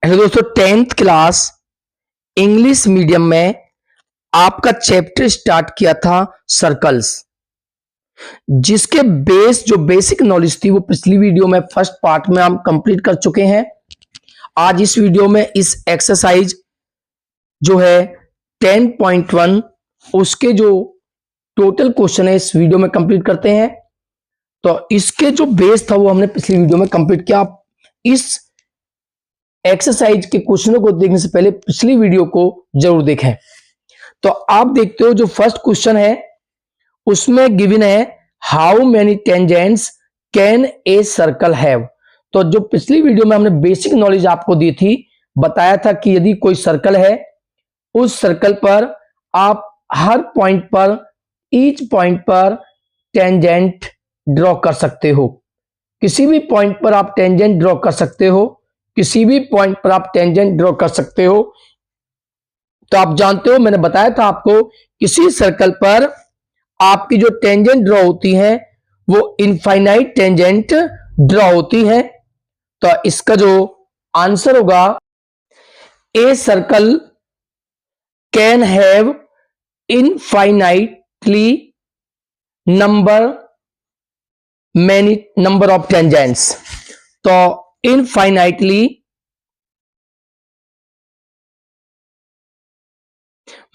Hello दोस्तों, 10th class English medium में आपका चैप्टर स्टार्ट किया था सर्कल्स, जिसके जो बेसिक नॉलेज थी वो पिछली वीडियो में फर्स्ट पार्ट में हम कंप्लीट कर चुके हैं। आज इस वीडियो में इस एक्सरसाइज जो है 10.1 उसके जो टोटल क्वेश्चन है इस वीडियो में कंप्लीट करते हैं। तो इसके जो बेस था वो हमने पिछली वीडियो में कंप्लीट किया। आप इस एक्सरसाइज के क्वेश्चनों को देखने से पहले पिछली वीडियो को जरूर देखें। तो आप देखते हो जो फर्स्ट क्वेश्चन है उसमें गिवन है how many tangents can a circle have. तो जो पिछली वीडियो में हमने बेसिक नॉलेज आपको दी थी, बताया था कि यदि कोई सर्कल है उस सर्कल पर आप हर पॉइंट पर ईच पॉइंट पर टेंजेंट ड्रॉ कर सकते हो। किसी भी पॉइंट पर आप टेंजेंट ड्रॉ कर सकते हो, किसी भी पॉइंट पर आप टेंजेंट ड्रॉ कर सकते हो। तो आप जानते हो, मैंने बताया था आपको, किसी सर्कल पर आपकी जो टेंजेंट ड्रॉ होती है वो इनफाइनाइट टेंजेंट ड्रॉ होती है। तो इसका जो आंसर होगा, a circle can have infinitely number of tangents. तो इनफाइनाइटली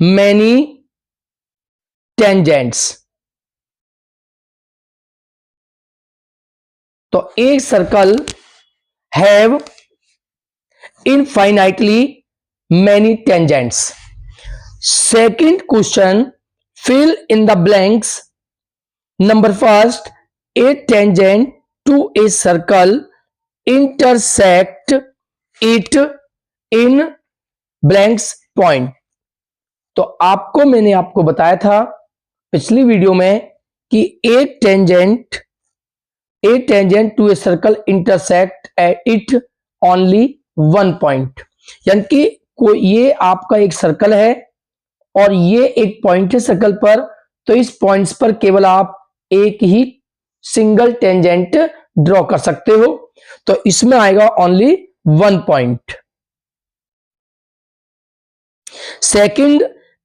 मैनी टेंजेंट्स। तो एक circle have infinitely many tangents. Second question, fill in the blanks. Number first, a tangent to a circle intersect it in blanks point. तो मैंने आपको बताया था पिछली video में कि a tangent to a circle intersect it only one point. यानी कि कोई ये आपका एक सर्कल है और ये एक पॉइंट है सर्कल पर, तो इस पॉइंट्स पर केवल आप एक ही सिंगल टेंजेंट ड्रॉ कर सकते हो। तो इसमें आएगा only one point. Second,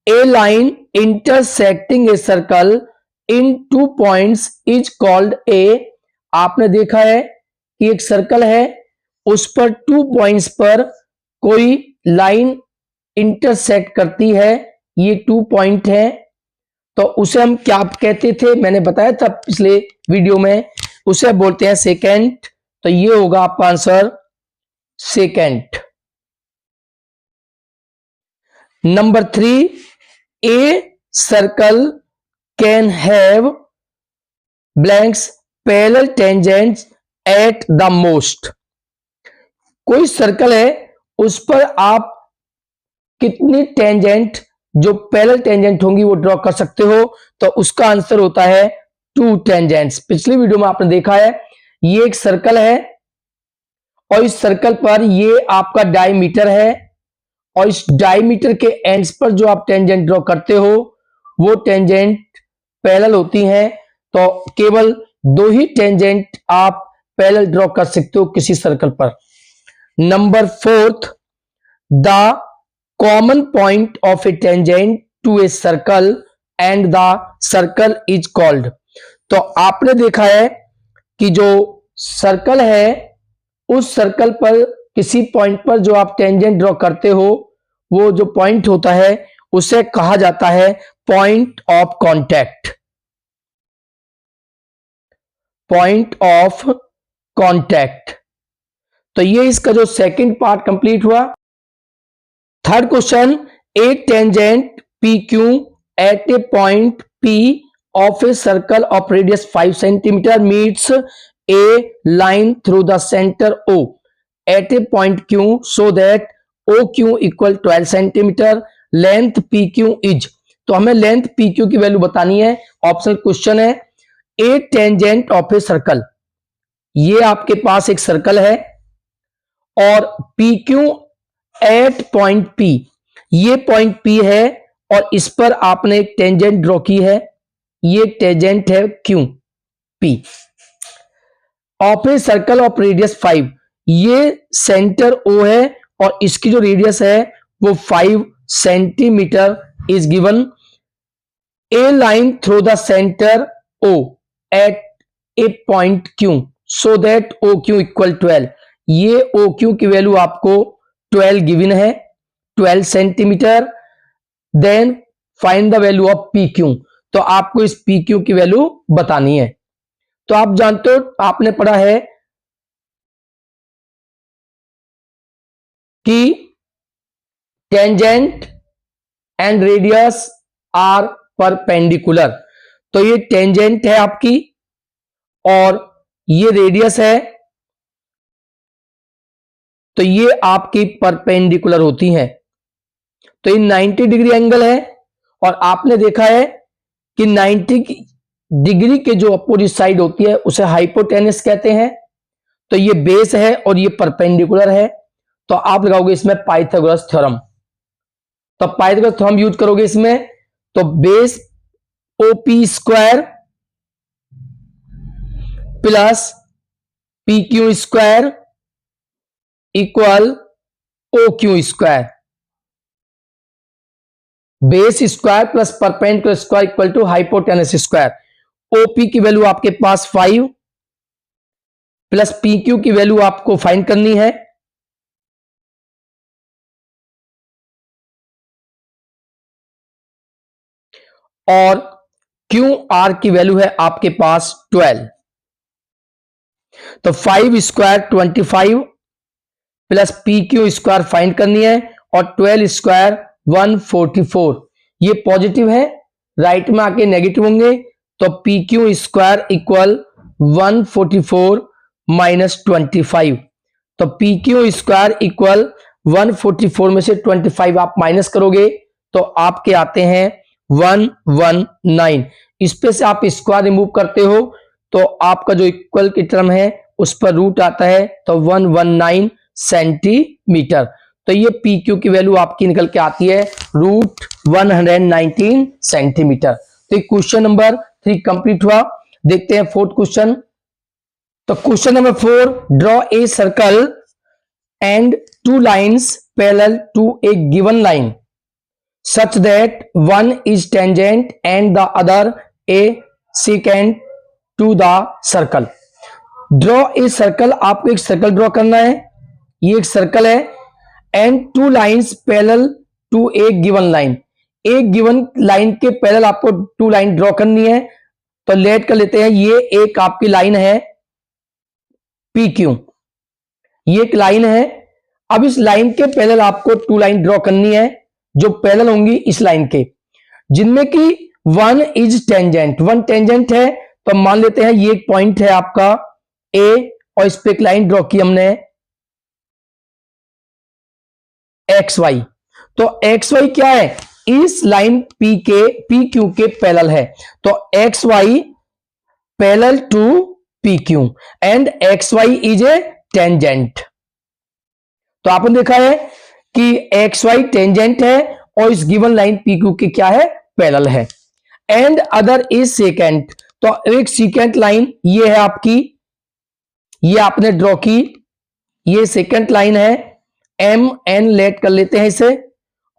A line intersecting a circle in two points is called a. आपने देखा है कि एक सर्कल है, उस पर टू पॉइंट्स पर कोई लाइन इंटरसेक्ट करती है, ये टू पॉइंट है, तो उसे हम क्या कहते थे, मैंने बताया था पिछले वीडियो में, उसे बोलते हैं सेकेंट। तो ये होगा आपका answer secant. Number three, A circle can have blanks parallel tangents at the most. कोई सर्कल है, उस पर आप कितनी टेंजेंट जो पैरेलल टेंजेंट होंगी वो ड्रॉ कर सकते हो। तो उसका आंसर होता है टू टेंजेंट्स। पिछली वीडियो में आपने देखा है, ये एक सर्कल है और इस सर्कल पर ये आपका डायमीटर है और इस डायमीटर के एंड्स पर जो आप टेंजेंट ड्रॉ करते हो वो टेंजेंट पैरेलल होती हैं। तो केवल दो ही टेंजेंट आप पैरेलल ड्रॉ कर सकते हो किसी सर्कल पर। Number fourth, the common point of a tangent to a circle and the circle is called. तो आपने देखा है कि जो सर्कल है उस सर्कल पर किसी पॉइंट पर जो आप टेंजेंट ड्रॉ करते हो वो जो पॉइंट होता है उसे कहा जाता है point of contact. Point of contact. तो ये इसका जो सेकंड पार्ट कंप्लीट हुआ। Third question, a tangent P Q at a point P of a circle of radius 5 centimetre meets a line through the centre O at a point Q so that O Q equal 12 centimetre, length P Q is. तो हमें length P Q की value बतानी है। Optional question है। ए tangent of a circle, ये आपके पास एक सर्कल है और P Q at point P, ये पॉइंट पी है और इस पर आपने एक टेंजेंट ड्रॉ की है, ये टेंजेंट है Q P of a circle of radius 5। ये सेंटर ओ है और इसकी जो रेडियस है वो 5 centimetre is given. A line through the centre O at a point Q so that O Q equal 12। ये ओ क्यू की वैल्यू आपको 12 गिवन है, 12 centimetre. Then find the value of P Q. तो आपको इस P Q की value बतानी है। तो आप जानते हो, आपने पढ़ा है कि tangent and radius are perpendicular. तो ये टेंजेंट है आपकी और ये रेडियस है, तो ये आपकी परपेंडिकुलर होती हैं। तो ये 90 डिग्री एंगल है और आपने देखा है कि 90 डिग्री के जो अपोजिट साइड होती है उसे हाइपोटेनस कहते हैं। तो ये बेस है और ये परपेंडिकुलर है। तो आप लगाओगे इसमें पाइथागोरस थ्योरम। तो पाइथागोरस थ्योरम यूज करोगे इसमें, तो base OP square plus P Q square equal O Q square. Base square plus perpendicular square equal to hypotenuse square. OP की वैल्यू आपके पास 5 प्लस पी क्यू की वैल्यू आपको find करनी है, और क्यू आर की वैल्यू है आपके पास 12। तो 5 square 25 plus P Q square find करनी है और 12 स्क्वायर 144। ये पॉजिटिव है, राइट में आके नेगेटिव होंगे। तो P Q square equal 144 minus 25। तो पी क्यू स्क्वायर इक्वल 144 में से 25 आप माइनस करोगे तो आपके आते हैं 119। इस पे से आप स्क्वायर रिमूव करते हो तो आपका जो इक्वल की टर्म है उस पर रूट आता है, तो 119 सेंटीमीटर। तो ये पी क्यू की वैल्यू आपकी निकल के आती है रूट 119 सेंटीमीटर। तो क्वेश्चन नंबर 3 कंप्लीट हुआ। देखते हैं फोर्थ क्वेश्चन। तो question number 4, draw a circle and 2 lines parallel to a given line such that one is tangent and the other a secant to the circle. Draw a circle, आपको एक circle draw करना है, ये एक circle है, and 2 lines parallel to a given line, एक given line के parallel आपको 2 लाइन ड्रॉ करनी है। तो लेट कर लेते हैं, ये एक आपकी लाइन है पी क्यू, ये एक लाइन है। अब इस लाइन के पैरेलल आपको 2 लाइन ड्रॉ करनी है जो पैरेलल होंगी इस लाइन के, जिनमें कि one is tangent, one tangent है। तो मान लेते हैं ये एक पॉइंट है आपका ए और इस पे एक लाइन ड्रॉ की हमने एक्स वाई। तो एक्स वाई क्या है, इस लाइन पी क्यू के पैरेलल है। तो X Y parallel to P Q and X Y is a tangent. तो आपने देखा है कि एक्स वाई टेंजेंट है और इस गिवन लाइन पी क्यू के क्या है, पैरेलल है। एंड अदर इज सेकेंट, तो एक सेकेंट लाइन ये है आपकी, ये आपने ड्रॉ की, ये सेकेंड लाइन है, एम एन लेट कर लेते हैं इसे,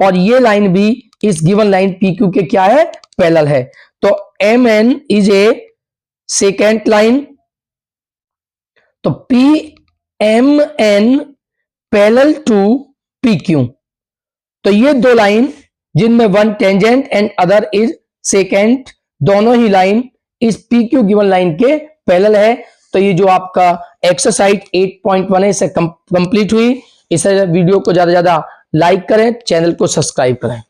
और ये लाइन भी इस गिवन लाइन पी क्यू के क्या है, पैरेलल है। तो M N is a second line. तो P M N parallel to P Q. तो ये 2 लाइन जिनमें one tangent and other is secant, दोनों ही लाइन इस पी क्यू गिवन लाइन के पैरेलल है। तो ये जो आपका एक्सरसाइज 8.1 है इसे कंप्लीट हुई। इस वीडियो को ज्यादा से ज्यादा लाइक करें, चैनल को सब्सक्राइब करें।